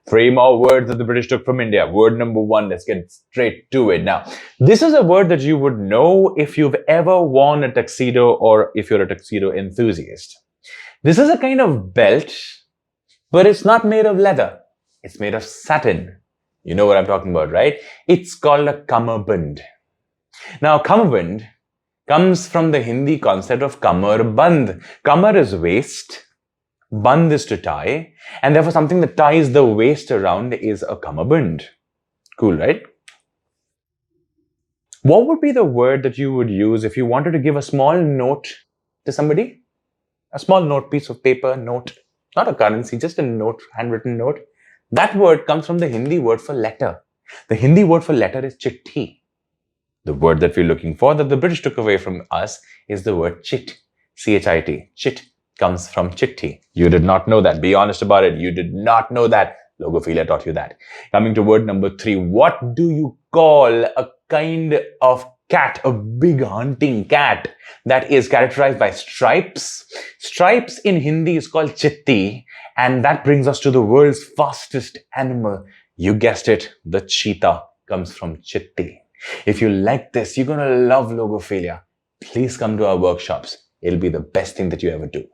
3 more words that the British took from India. Word number 1, let's get straight to it. Now, this is a word that you would know if you've ever worn a tuxedo or if you're a tuxedo enthusiast. This is a kind of belt, but it's not made of leather. It's made of satin. You know what I'm talking about, right? It's called a kamarband. Now, kamarband comes from the Hindi concept of kamarband. Kamar is waist, band is to tie, and therefore something that ties the waist around is a kamarband. Cool, right? What would be the word that you would use if you wanted to give a small note to somebody? A small note, piece of paper, note, not a currency, just a note, handwritten note. That word comes from the Hindi word for letter. The Hindi word for letter is chitti. The word that we're looking for, that the British took away from us, is the word chit. C-H-I-T. Chit comes from chitti. You did not know that. Be honest about it. You did not know that. Logophilia taught you that. Coming to word number 3. What do you call a kind of cat, a big hunting cat that is characterized by stripes? Stripes in Hindi is called chitti, and that brings us to the world's fastest animal. You guessed it, the cheetah comes from chitti. If you like this, you're going to love Logophilia. Please come to our workshops. It'll be the best thing that you ever do.